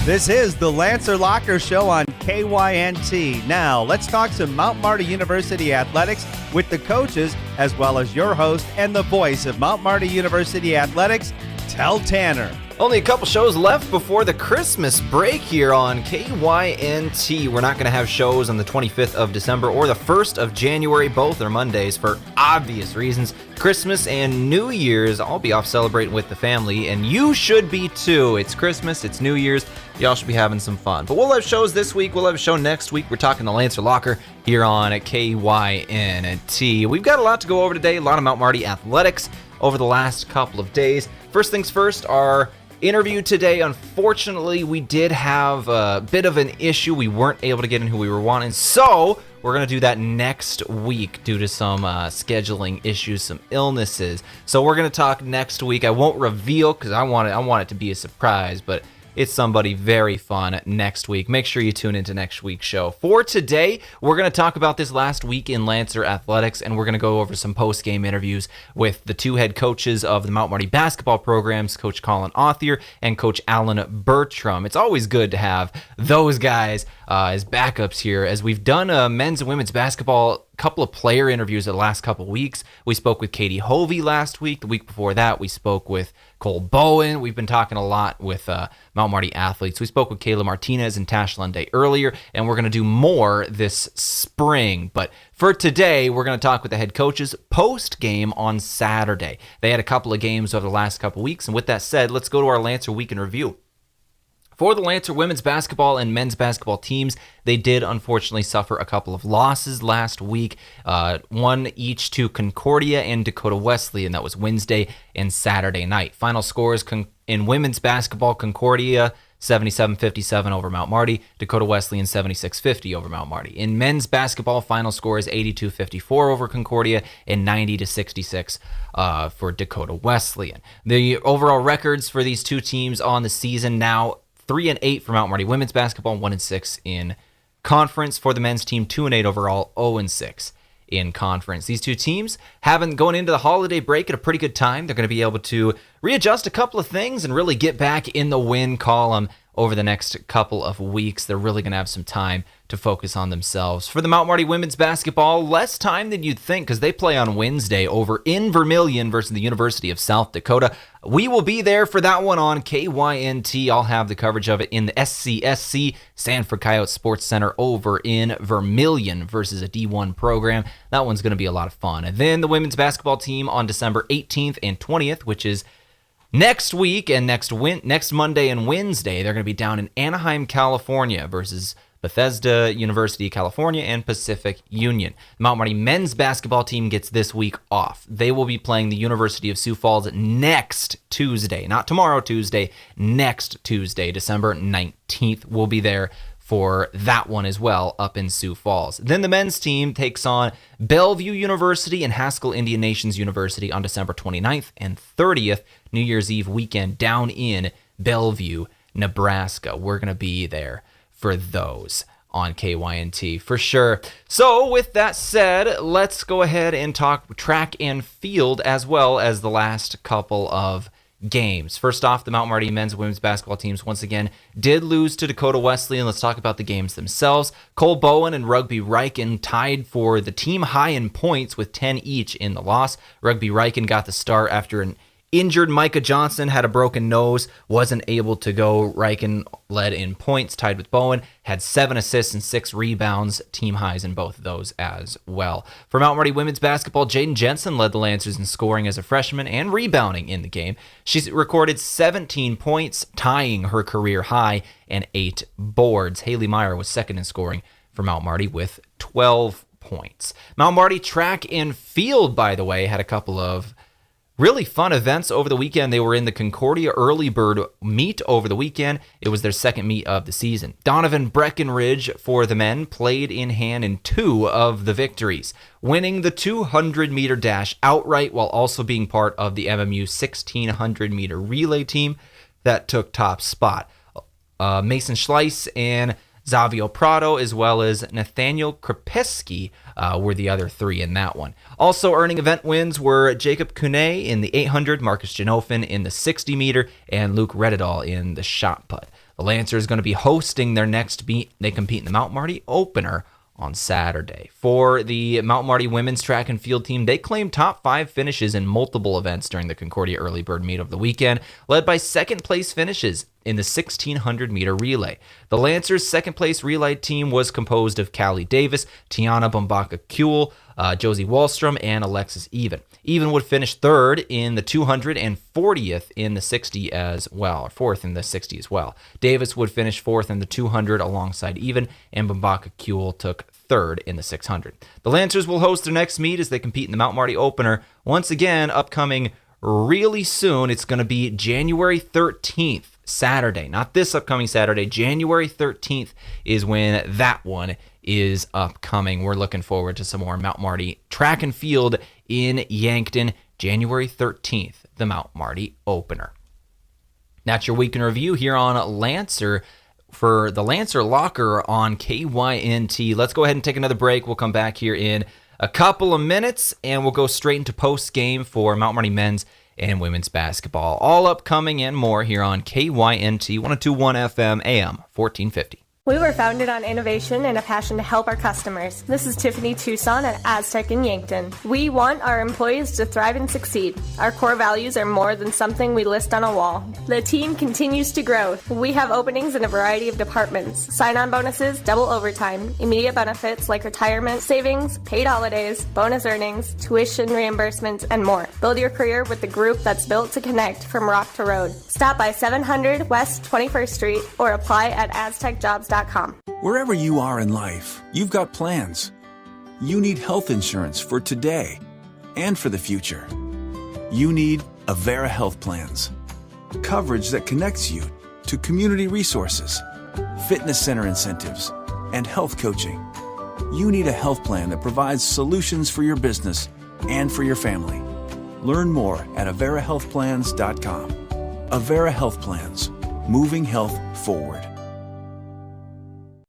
This is the Lancer Locker Show on KYNT. Now, let's talk some Mount Marty University athletics with the coaches, as well as your host and the voice of Mount Marty University athletics, Tel Tanner. Only a couple shows left before the Christmas break here on KYNT. We're not going to have shows on the 25th of December or the 1st of January. Both are Mondays for obvious reasons. Christmas and New Year's, I'll be off celebrating with the family, and you should be too. It's Christmas, it's New Year's. Y'all should be having some fun. But we'll have shows this week. We'll have a show next week. We're talking the Lancer Locker here on KYNT. We've got a lot to go over today. A lot of Mount Marty athletics over the last couple of days. First things first, our interview today. Unfortunately, we did have a bit of an issue. We weren't able to get in who we were wanting, so we're going to do that next week due to some scheduling issues, some illnesses. So we're going to talk next week. I won't reveal because I want it to be a surprise, but it's somebody very fun next week. Make sure you tune into next week's show. For today, we're going to talk about this last week in Lancer athletics, and we're going to go over some post-game interviews with the two head coaches of the Mount Marty basketball programs, Coach Colin Authier and Coach Alan Bertram. It's always good to have those guys as backups here, as we've done men's and women's basketball couple of player interviews the last couple of weeks. We spoke with Katie Hovey last week. The week before that, we spoke with Cole Bowen. We've been talking a lot with Mount Marty athletes. We spoke with Kayla Martinez and Tash Lunday earlier, and we're going to do more this spring. But for today, we're going to talk with the head coaches post-game on Saturday. They had a couple of games over the last couple of weeks, and with that said, let's go to our Lancer Week in Review. For the Lancer women's basketball and men's basketball teams, they did unfortunately suffer a couple of losses last week, one each to Concordia and Dakota Wesleyan. That was Wednesday and Saturday night. Final scores in women's basketball, Concordia 77-57 over Mount Marty, Dakota Wesleyan 76-50 over Mount Marty. In men's basketball, final scores 82-54 over Concordia and 90-66 for Dakota Wesleyan. The overall records for these two teams on the season now: 3-8 for Mount Marty women's basketball, 1-6 in conference. For the men's team, 2-8 overall, 0-6 in conference. These two teams going into the holiday break at a pretty good time. They're going to be able to readjust a couple of things and really get back in the win column over the next couple of weeks. They're really going to have some time to focus on themselves. For the Mount Marty women's basketball, less time than you'd think because they play on Wednesday over in Vermilion versus the University of South Dakota. We will be there for that one on KYNT. I'll have the coverage of it in the SCSC, Sanford Coyote Sports Center, over in Vermilion versus a D1 program. That one's going to be a lot of fun. And then the women's basketball team on December 18th and 20th, which is next week and next Monday and Wednesday, they're going to be down in Anaheim, California versus Bethesda University of California and Pacific Union. The Mount Marty men's basketball team gets this week off. They will be playing the University of Sioux Falls next Tuesday, not tomorrow Tuesday, next Tuesday, December 19th. We'll be there for that one as well up in Sioux Falls. Then the men's team takes on Bellevue University and Haskell Indian Nations University on December 29th and 30th, New Year's Eve weekend down in Bellevue, Nebraska. We're going to be there for those on KYNT for sure. So with that said, let's go ahead and talk track and field as well as the last couple of games. First off, the Mount Marty men's and women's basketball teams once again did lose to Dakota Wesleyan. Let's talk about the games themselves. Cole Bowen and Rugby Riken tied for the team high in points with 10 each in the loss. Rugby Riken got the start after an injured Micah Johnson had a broken nose, wasn't able to go. Riken led in points, tied with Bowen, had 7 assists and 6 rebounds, team highs in both of those as well. For Mount Marty women's basketball, Jaden Jensen led the Lancers in scoring as a freshman and rebounding in the game. She recorded 17 points, tying her career high, and 8 boards. Haley Meyer was second in scoring for Mount Marty with 12 points. Mount Marty track and field, by the way, had a couple of really fun events over the weekend. They were in the Concordia Early Bird meet over the weekend. It was their second meet of the season. Donovan Breckenridge for the men played in hand in 2 of the victories, winning the 200-meter dash outright while also being part of the MMU 1,600-meter relay team that took top spot. Mason Schleiss and Zavio Prado, as well as Nathaniel Krapewski, were the other 3 in that one. Also earning event wins were Jacob Kuné in the 800, Marcus Janofin in the 60-meter, and Luke Redidal in the shot put. The Lancers going to be hosting their next meet. They compete in the Mount Marty Opener on Saturday. For the Mount Marty women's track and field team, they claimed top 5 finishes in multiple events during the Concordia Early Bird Meet of the weekend, led by second place finishes in the 1600 meter relay. The Lancers' second place relay team was composed of Callie Davis, Tiana Bombaka-Kuhl, Josie Wallstrom, and Alexis Even. Even would finish third in the 200 and 40th in the 60 as well, or fourth in the 60 as well. Davis would finish fourth in the 200 alongside Even, and Bombaka-Kuhl took third in the 600. The Lancers will host their next meet as they compete in the Mount Marty Opener. Once again, upcoming really soon. It's going to be January 13th, Saturday. Not this upcoming Saturday. January 13th is when that one is upcoming. We're looking forward to some more Mount Marty track and field in Yankton. January 13th, the Mount Marty Opener. That's your week in review here on Lancer for the Lancer Locker on KYNT. Let's go ahead and take another break. We'll come back here in a couple of minutes, and we'll go straight into post-game for Mount Marty men's and women's basketball. All upcoming and more here on KYNT 102.1 FM AM 1450. We were founded on innovation and a passion to help our customers. This is Tiffany Tucson at Aztec in Yankton. We want our employees to thrive and succeed. Our core values are more than something we list on a wall. The team continues to grow. We have openings in a variety of departments. Sign-on bonuses, double overtime, immediate benefits like retirement, savings, paid holidays, bonus earnings, tuition reimbursements, and more. Build your career with the group that's built to connect from rock to road. Stop by 700 West 21st Street or apply at aztecjobs.com. Wherever you are in life, you've got plans. You need health insurance for today and for the future. You need Avera Health Plans. Coverage that connects you to community resources, fitness center incentives, and health coaching. You need a health plan that provides solutions for your business and for your family. Learn more at averahealthplans.com. Avera Health Plans, moving health forward.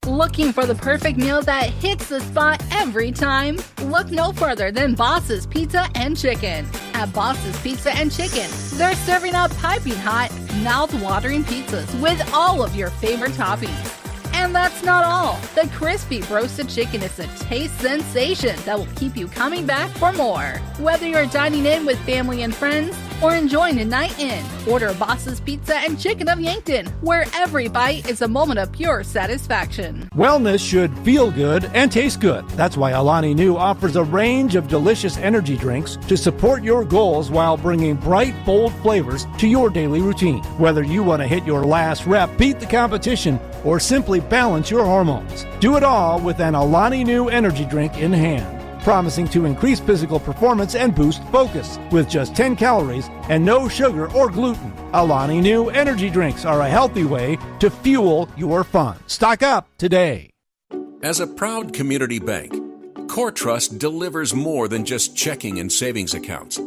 Looking for the perfect meal that hits the spot every time? Look no further than Boss's Pizza and Chicken. At Boss's Pizza and Chicken, they're serving up piping hot, mouth-watering pizzas with all of your favorite toppings. And that's not all. The crispy roasted chicken is a taste sensation that will keep you coming back for more. Whether you're dining in with family and friends or enjoying a night in, order Boss's Pizza and Chicken of Yankton, where every bite is a moment of pure satisfaction. Wellness should feel good and taste good. That's why Alani Nu offers a range of delicious energy drinks to support your goals while bringing bright, bold flavors to your daily routine. Whether you want to hit your last rep, beat the competition, or simply balance your hormones, do it all with an Alani Nu energy drink in hand, promising to increase physical performance and boost focus with just 10 calories and no sugar or gluten. Alani Nu energy drinks are a healthy way to fuel your fun. Stock up today. As a proud community bank, Core Trust delivers more than just checking and savings accounts.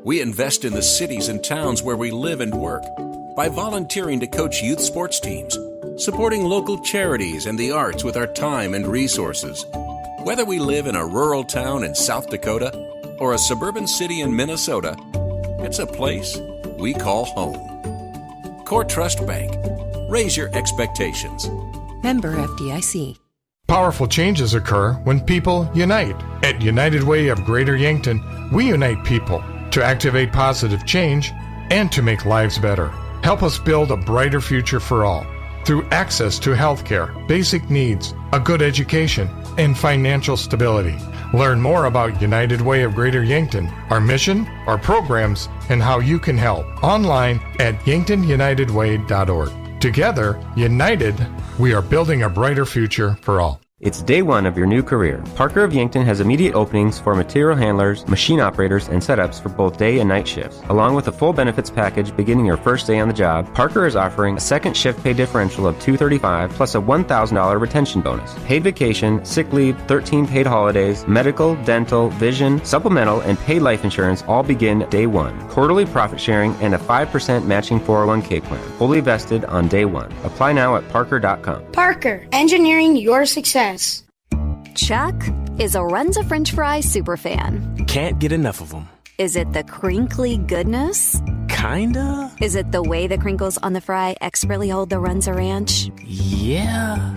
We invest in the cities and towns where we live and work by volunteering to coach youth sports teams, supporting local charities and the arts with our time and resources. Whether we live in a rural town in South Dakota or a suburban city in Minnesota, it's a place we call home. Core Trust Bank. Raise your expectations. Member FDIC. Powerful changes occur when people unite. At United Way of Greater Yankton, we unite people to activate positive change and to make lives better. Help us build a brighter future for all through access to healthcare, basic needs, a good education, and financial stability. Learn more about United Way of Greater Yankton, our mission, our programs, and how you can help online at yanktonyunitedway.org. Together, united, we are building a brighter future for all. It's day one of your new career. Parker of Yankton has immediate openings for material handlers, machine operators, and setups for both day and night shifts. Along with a full benefits package beginning your first day on the job, Parker is offering a second shift pay differential of $235 plus a $1,000 retention bonus. Paid vacation, sick leave, 13 paid holidays, medical, dental, vision, supplemental, and paid life insurance all begin day one. Quarterly profit sharing and a 5% matching 401k plan. Fully vested on day one. Apply now at parker.com. Parker, engineering your success. Chuck is a Runza French fry superfan. Can't get enough of them. Is it the crinkly goodness? Kinda. Is it the way the crinkles on the fry expertly hold the Runza Ranch? Yeah.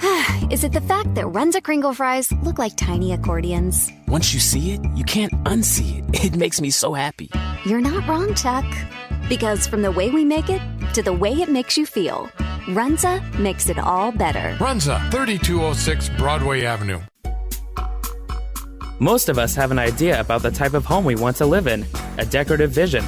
Is it the fact that Runza Kringle fries look like tiny accordions? Once you see it, you can't unsee it. It makes me so happy. You're not wrong, Chuck. Because from the way we make it to the way it makes you feel, Runza makes it all better. Runza, 3206 Broadway Avenue. Most of us have an idea about the type of home we want to live in, a decorative vision.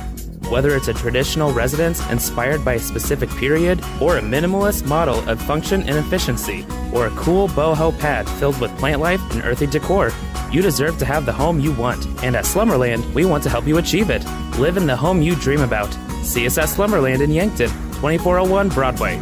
Whether it's a traditional residence inspired by a specific period, or a minimalist model of function and efficiency, or a cool boho pad filled with plant life and earthy decor, you deserve to have the home you want. And at Slumberland, we want to help you achieve it. Live in the home you dream about. See us at Slumberland in Yankton, 2401 Broadway.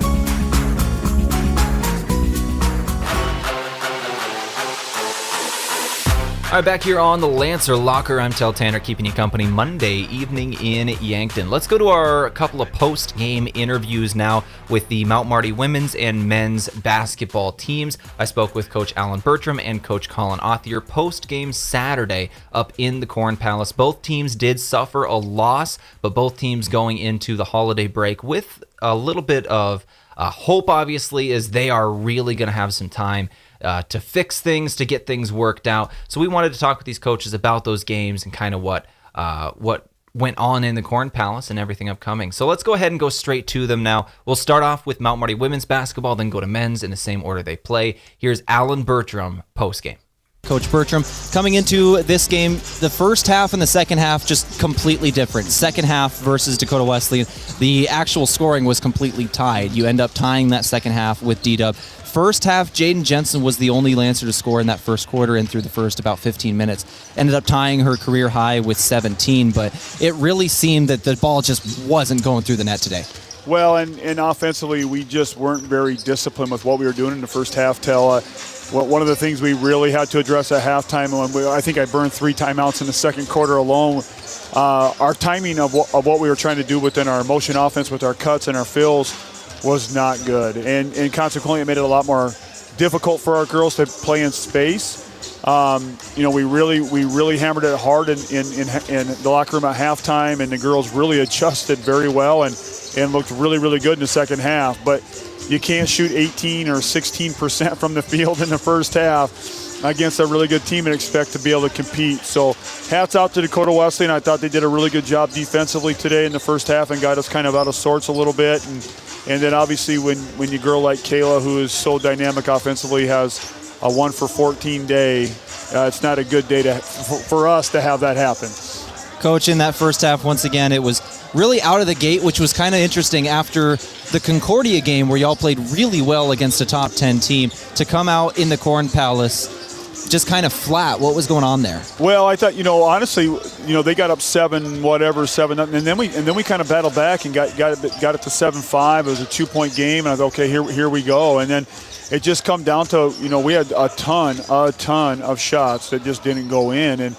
All right, back here on the Lancer Locker, I'm Tel Tanner, keeping you company Monday evening in Yankton. Let's go to our couple of post-game interviews now with the Mount Marty women's and men's basketball teams. I spoke with Coach Alan Bertram and Coach Colin Othier post-game Saturday up in the Corn Palace. Both teams did suffer a loss, but both teams going into the holiday break with a little bit of hope, obviously, as they are really going to have some time to fix things, to get things worked out. So we wanted to talk with these coaches about those games and kind of what went on in the Corn Palace and everything upcoming. So let's go ahead and go straight to them now. We'll start off with Mount Marty women's basketball, then go to men's in the same order they play. Here's Alan Bertram post-game. Coach Bertram, coming into this game, the first half and the second half just completely different. Second half versus Dakota Wesleyan, the actual scoring was completely tied. You end up tying that second half with D-Dub. First half, Jaden Jensen was the only Lancer to score in that first quarter and through the first about 15 minutes. Ended up tying her career high with 17, but it really seemed that the ball just wasn't going through the net today. Well, and offensively, we just weren't very disciplined with what we were doing in the first half. One of the things we really had to address at halftime, I think I burned 3 timeouts in the second quarter alone. Our timing of what we were trying to do within our motion offense with our cuts and our fills was not good, and consequently it made it a lot more difficult for our girls to play in space. We really hammered it hard in the locker room at halftime, and the girls really adjusted very well and looked really, really good in the second half. But you can't shoot 18 or 16% from the field in the first half against a really good team and expect to be able to compete. So hats out to Dakota Wesleyan. I thought they did a really good job defensively today in the first half and got us kind of out of sorts a little bit. And then obviously when you girl like Kayla, who is so dynamic offensively, has a 1 for 14 day, it's not a good day for us to have that happen. Coach, in that first half, once again, it was really out of the gate, which was kind of interesting after the Concordia game where y'all played really well against a top 10 team, to come out in the Corn Palace just kind of flat. What was going on there? Well, I thought, honestly, they got up 7, and then we kind of battled back and got it to 7-5. It was a 2-point game, and I thought, okay, here we go. And then it just come down to, we had a ton of shots that just didn't go in, and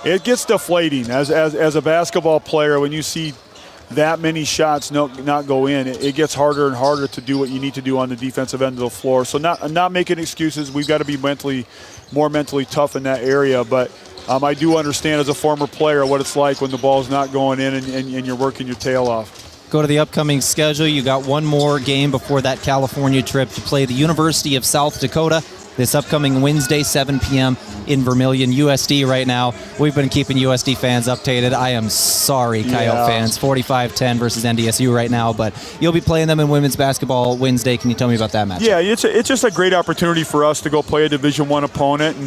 it gets deflating as a basketball player when you see that many shots not go in. It gets harder and harder to do what you need to do on the defensive end of the floor. So not making excuses. We've got to be more mentally tough in that area. But I do understand as a former player what it's like when the ball's not going in and you're working your tail off. Go to the upcoming schedule. You got one more game before that California trip to play the University of South Dakota this upcoming Wednesday, 7 p.m. in Vermilion. USD right now. We've been keeping USD fans updated. I am sorry, Coyote fans. 45-10 versus NDSU right now, but you'll be playing them in women's basketball Wednesday. Can you tell me about that match? Yeah, it's just a great opportunity for us to go play a Division I opponent,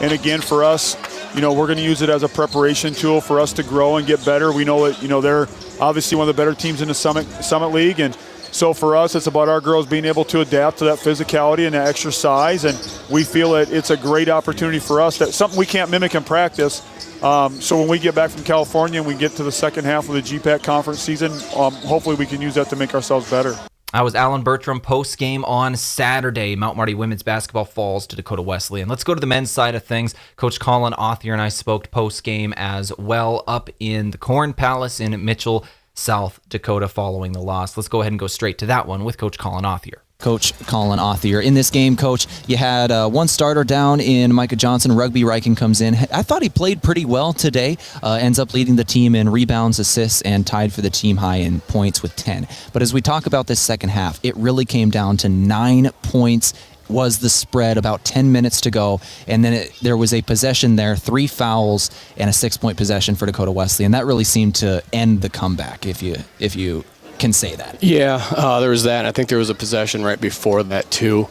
and again, for us, we're going to use it as a preparation tool for us to grow and get better. We know that, they're obviously one of the better teams in the Summit League, and so for us, it's about our girls being able to adapt to that physicality and that extra size, and we feel that it's a great opportunity for us. That's something we can't mimic in practice. So when we get back from California and we get to the second half of the GPAC conference season, hopefully we can use that to make ourselves better. I was Alan Bertram post-game on Saturday. Mount Marty women's basketball falls to Dakota Wesleyan. Let's go to the men's side of things. Coach Colin Othier and I spoke post-game as well up in the Corn Palace in Mitchell, South Dakota, following the loss. Let's go ahead and go straight to that one with Coach Colin Othier. Coach Colin Othier. In this game, Coach, you had one starter down in Micah Johnson. Rugby Riken comes in. I thought he played pretty well today. Ends up leading the team in rebounds, assists, and tied for the team high in points with 10. But as we talk about this second half, it really came down to 9 points was the spread, about 10 minutes to go, and then there was a possession there, 3 fouls, and a 6-point possession for Dakota Wesley, and that really seemed to end the comeback, if you can say that. Yeah, there was that. I think there was a possession right before that too,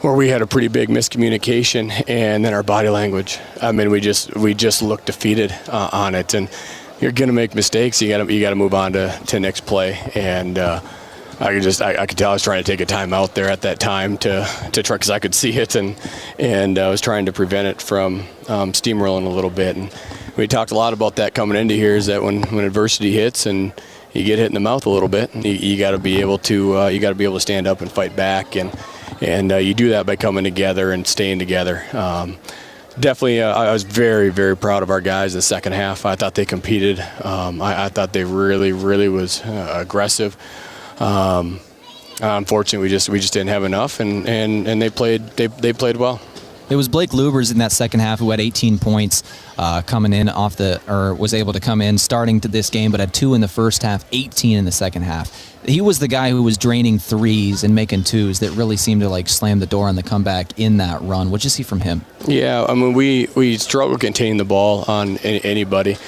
where we had a pretty big miscommunication, and then our body language. I mean, we just looked defeated on it, and you're gonna make mistakes. You gotta move on to next play, and I could tell I was trying to take a time out there at that time to try, because I could see it, and I was trying to prevent it from steamrolling a little bit. And we talked a lot about that coming into here, is that when adversity hits and you get hit in the mouth a little bit, you got to be able to stand up and fight back, and you do that by coming together and staying together. Definitely, I was very, very proud of our guys in the second half. I thought they competed. I thought they really, really was aggressive. Unfortunately, we just didn't have enough, and they played well. It was Blake Lubers in that second half who had 18 points coming in was able to come in starting to this game, but had 2 in the first half, 18 in the second half. He was the guy who was draining threes and making twos that really seemed to slam the door on the comeback in that run. What'd you see from him? Yeah, I mean, we struggled containing the ball on anybody.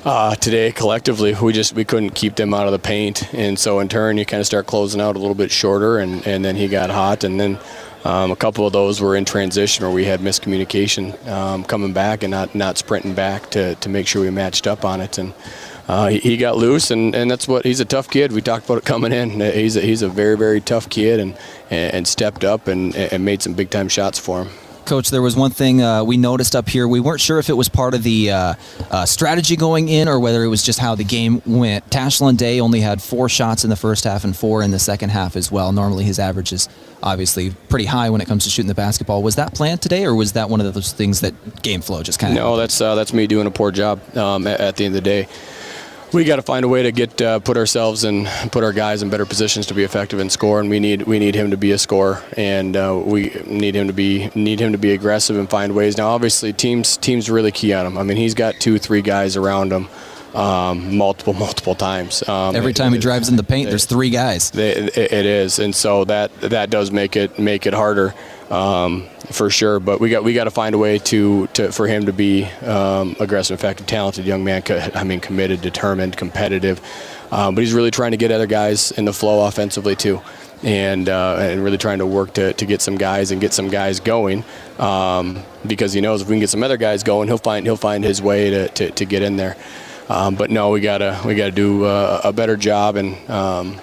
Today, collectively, we couldn't keep them out of the paint, and so in turn, you kind of start closing out a little bit shorter, and then he got hot, and then a couple of those were in transition where we had miscommunication coming back and not sprinting back to make sure we matched up on it, and he got loose, and that's what he's a tough kid. We talked about it coming in. He's a very, very tough kid, and stepped up and made some big time shots for him. Coach, there was one thing we noticed up here. We weren't sure if it was part of the strategy going in or whether it was just how the game went. Tashlin Day only had 4 shots in the first half and 4 in the second half as well. Normally his average is obviously pretty high when it comes to shooting the basketball. Was that planned today, or was that one of those things that game flow just kind of... No, that's me doing a poor job at the end of the day. We got to find a way to put ourselves and put our guys in better positions to be effective and score, and we need him to be a scorer, and we need him to be aggressive and find ways. Now, obviously, teams really key on him. I mean, he's got 2-3 guys around him multiple times. Every time he drives in the paint, there's 3 guys. It is, and so that does make it harder. For sure, but we got to find a way for him to be aggressive, effective, talented young man. I mean, committed, determined, competitive. But he's really trying to get other guys in the flow offensively too, and really trying to work to get some guys going. Because he knows if we can get some other guys going, he'll find his way to get in there. But no, we gotta do a better job and.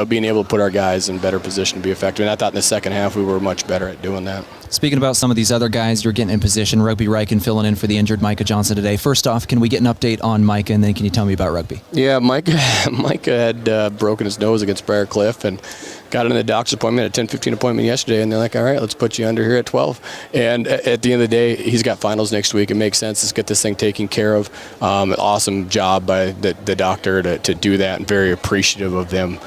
Being able to put our guys in better position to be effective. And I thought in the second half we were much better at doing that. Speaking about some of these other guys you're getting in position, Rugby Riken filling in for the injured Micah Johnson today. First off, can we get an update on Micah, and then can you tell me about rugby? Yeah, Micah had broken his nose against Briar Cliff and got in the doctor's appointment, a 10:15 appointment yesterday, and they're like, all right, let's put you under here at 12. And at the end of the day, he's got finals next week. It makes sense. Let's get this thing taken care of. Awesome job by the doctor to do that, and very appreciative of them.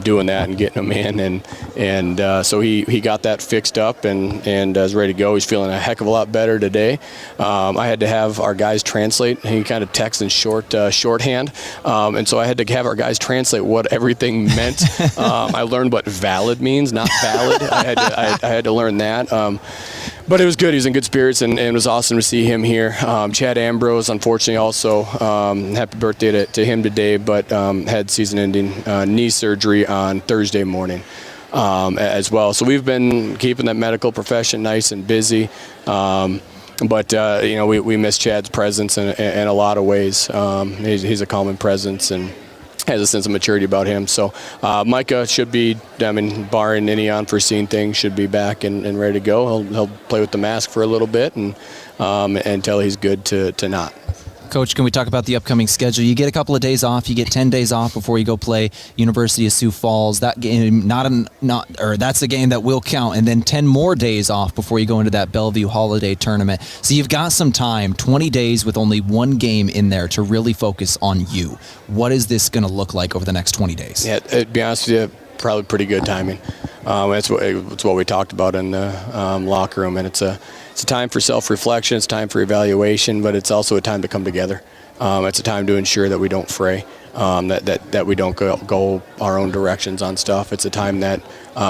Doing that and getting him in, and so he got that fixed up and is ready to go. He's feeling a heck of a lot better today. I had to have our guys translate. He kind of texts in shorthand, and so I had to have our guys translate what everything meant. I learned what valid means, not valid. I had to learn that. But it was good. He was in good spirits, and it was awesome to see him here. Chad Ambrose, unfortunately, also happy birthday to him today, but had season-ending knee surgery on Thursday morning as well. So we've been keeping that medical profession nice and busy. But we miss Chad's presence in a lot of ways. He's a calming presence and has a sense of maturity about him. So Micah should be, barring any unforeseen things, should be back and ready to go. He'll play with the mask for a little bit and until he's good to not. Coach, can we talk about the upcoming schedule? You get a couple of days off. You get 10 days off before you go play University of Sioux Falls. That game, that's a game that will count. And then 10 more days off before you go into that Bellevue Holiday Tournament. So you've got some time, 20 days with only one game in there to really focus on you. What is this going to look like over the next 20 days? Yeah, to be honest with you, probably pretty good timing. It's what we talked about in the locker room, and it's a time for self-reflection, it's time for evaluation, but it's also a time to come together. It's a time to ensure that we don't fray, that we don't go our own directions on stuff. It's a time that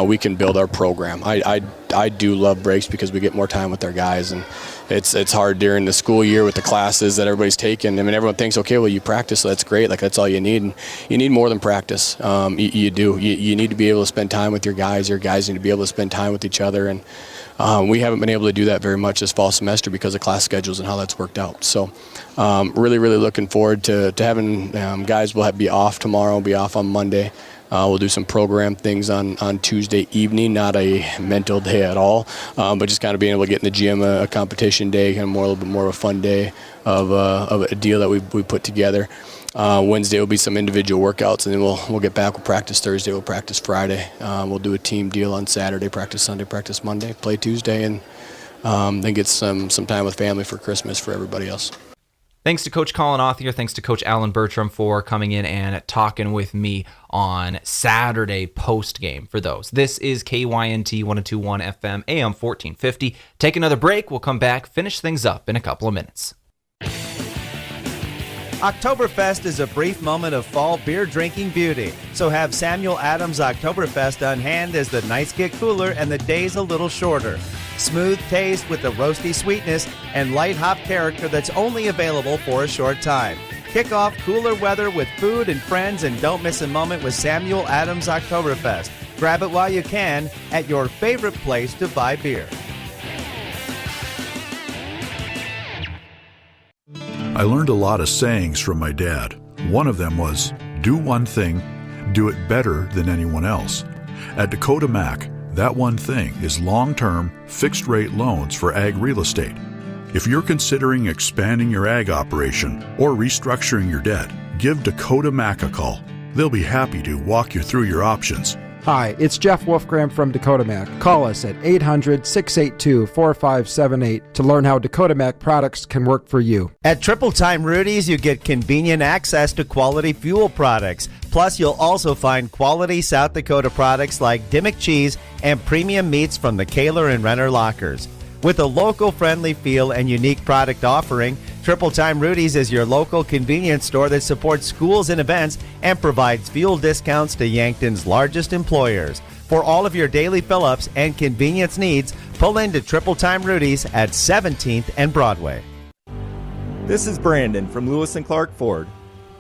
we can build our program. I do love breaks because we get more time with our guys, and it's hard during the school year with the classes that everybody's taking. I mean, everyone thinks, okay, well, you practice, so that's great. Like, that's all you need. And you need more than practice. You do. You need to be able to spend time with your guys. Your guys need to be able to spend time with each other. And we haven't been able to do that very much this fall semester because of class schedules and how that's worked out. So really, really looking forward to having guys will be off tomorrow, be off on Monday. We'll do some program things on Tuesday evening, not a mental day at all, but just kind of being able to get in the gym, a competition day, kind of a little bit more of a fun day of a deal that we put together. Wednesday will be some individual workouts, and then we'll get back. We'll practice Thursday. We'll practice Friday. We'll do a team deal on Saturday, practice Sunday, practice Monday, play Tuesday, and then get some time with family for Christmas for everybody else. Thanks to Coach Colin Othier. Thanks to Coach Alan Bertram for coming in and talking with me on Saturday post-game for those. This is KYNT 102.1 FM, AM 1450. Take another break. We'll come back, finish things up in a couple of minutes. Oktoberfest is a brief moment of fall beer drinking beauty. So have Samuel Adams Oktoberfest on hand as the nights get cooler and the days a little shorter. Smooth taste with the roasty sweetness and light hop character that's only available for a short time. Kick off cooler weather with food and friends, and don't miss a moment with Samuel Adams Oktoberfest. Grab it while you can at your favorite place to buy beer. I learned a lot of sayings from my dad. One of them was, do one thing, do it better than anyone else. At Dakota Mac, that one thing is long-term, fixed-rate loans for ag real estate. If you're considering expanding your ag operation or restructuring your debt, give Dakota Mac a call. They'll be happy to walk you through your options. Hi, it's Jeff Wolfgram from Dakota Mac. Call us at 800-682-4578 to learn how Dakota Mac products can work for you. At Triple Time Rudy's, you get convenient access to quality fuel products. Plus, you'll also find quality South Dakota products like Dimmick cheese and premium meats from the Kaler and Renner lockers. With a local-friendly feel and unique product offering, Triple Time Rudy's is your local convenience store that supports schools and events and provides fuel discounts to Yankton's largest employers. For all of your daily fill-ups and convenience needs, pull into Triple Time Rudy's at 17th and Broadway. This is Brandon from Lewis & Clark Ford.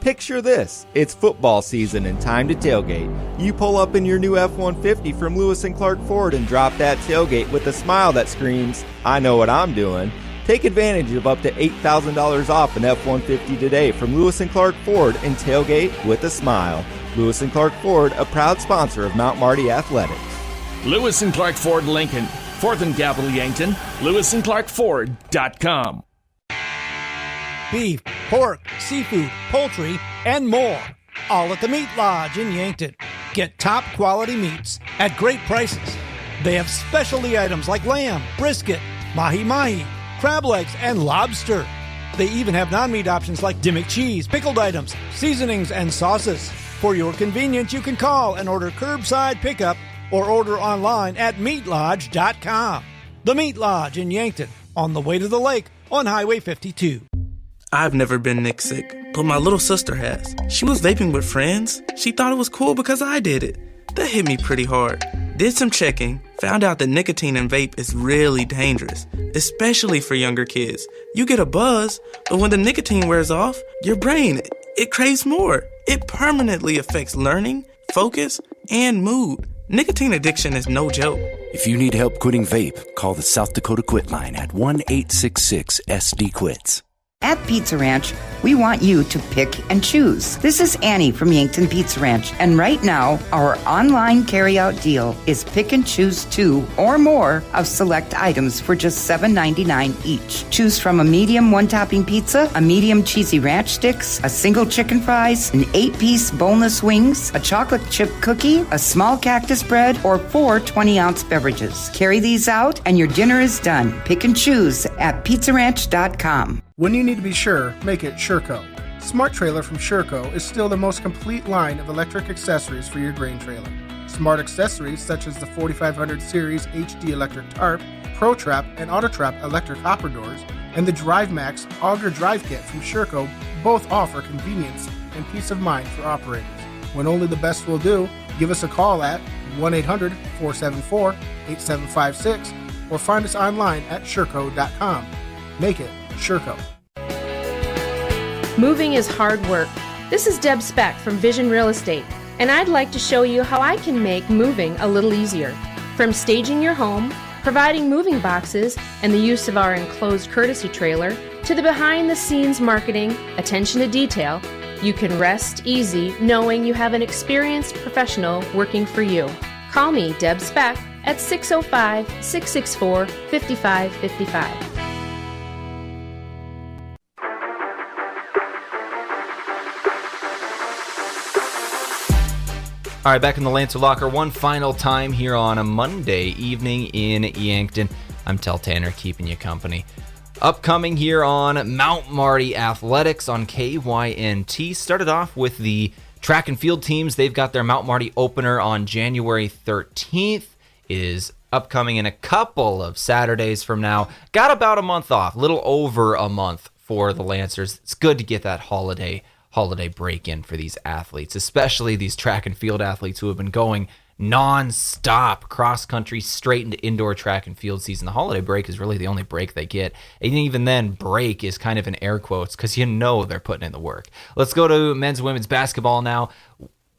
Picture this. It's football season and time to tailgate. You pull up in your new F-150 from Lewis & Clark Ford and drop that tailgate with a smile that screams, I know what I'm doing. Take advantage of up to $8,000 off an F-150 today from Lewis & Clark Ford and tailgate with a smile. Lewis & Clark Ford, a proud sponsor of Mount Marty Athletics. Lewis & Clark Ford Lincoln, 4th and Capitol Yankton, lewisandclarkford.com. Beef, pork, seafood, poultry, and more. All at the Meat Lodge in Yankton. Get top quality meats at great prices. They have specialty items like lamb, brisket, mahi-mahi, crab legs, and lobster. They even have non-meat options like Dimmick cheese, pickled items, seasonings, and sauces. For your convenience, you can call and order curbside pickup or order online at meatlodge.com. The Meat Lodge in Yankton, on the way to the lake on Highway 52. I've never been Nick sick, but my little sister has. She was vaping with friends. She thought it was cool because I did it. That hit me pretty hard. Did some checking, found out that nicotine in vape is really dangerous, especially for younger kids. You get a buzz, but when the nicotine wears off, your brain, it craves more. It permanently affects learning, focus, and mood. Nicotine addiction is no joke. If you need help quitting vape, call the South Dakota Quit line at 1-866-SD-QUITS. At Pizza Ranch, we want you to pick and choose. This is Annie from Yankton Pizza Ranch, and right now, our online carryout deal is pick and choose 2 or more of select items for just $7.99 each. Choose from a medium one-topping pizza, a medium cheesy ranch sticks, a single chicken fries, an 8-piece boneless wings, a chocolate chip cookie, a small cactus bread, or 4 20-ounce beverages. Carry these out, and your dinner is done. Pick and choose at pizzaranch.com. When you need to be sure, make it Sureco. Smart Trailer from Sureco is still the most complete line of electric accessories for your grain trailer. Smart accessories such as the 4500 Series HD electric tarp, Pro Trap, and Auto Trap electric hopper doors, and the Drive Max Auger Drive Kit from Sherco both offer convenience and peace of mind for operators. When only the best will do, give us a call at 1-800-474-8756 or find us online at Sherco.com. Make it Sherco. Moving is hard work. This is Deb Speck from Vision Real Estate, and I'd like to show you how I can make moving a little easier. From staging your home, providing moving boxes, and the use of our enclosed courtesy trailer, to the behind-the-scenes marketing, attention to detail, you can rest easy knowing you have an experienced professional working for you. Call me, Deb Speck, at 605-664-5555. All right, back in the Lancer Locker one final time here on a Monday evening in Yankton. I'm Tel Tanner keeping you company. Upcoming here on Mount Marty Athletics on KYNT. Started off with the track and field teams. They've got their Mount Marty opener on January 13th. It is upcoming in a couple of Saturdays from now. Got about a month off, a little over a month for the Lancers. It's good to get that holiday break in for these athletes, especially these track and field athletes who have been going non-stop cross-country straight into indoor track and field season. The holiday break is really the only break they get. And even then, break is kind of in air quotes because you know they're putting in the work. Let's go to men's and women's basketball now.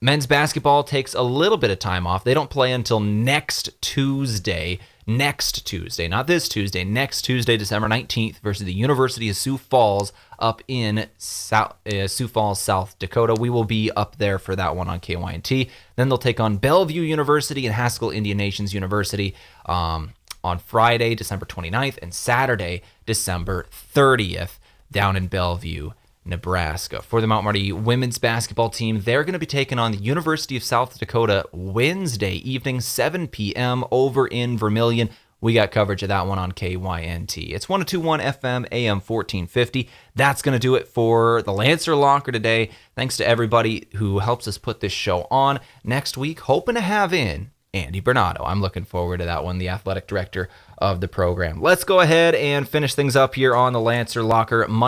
Men's basketball takes a little bit of time off. They don't play until next Tuesday, not this Tuesday, next Tuesday, December 19th versus the University of Sioux Falls up in Sioux Falls, South Dakota. We will be up there for that one on KYNT. Then they'll take on Bellevue University and Haskell Indian Nations University on Friday, December 29th, and Saturday, December 30th, down in Bellevue, Nebraska. For the Mount Marty women's basketball team, they're going to be taking on the University of South Dakota Wednesday evening, 7 p.m. over in Vermilion. We got coverage of that one on KYNT. It's 102.1 FM, AM 1450. That's going to do it for the Lancer Locker today. Thanks to everybody who helps us put this show on. Next week, hoping to have in Andy Bernardo. I'm looking forward to that one, the athletic director of the program. Let's go ahead and finish things up here on the Lancer Locker Monday.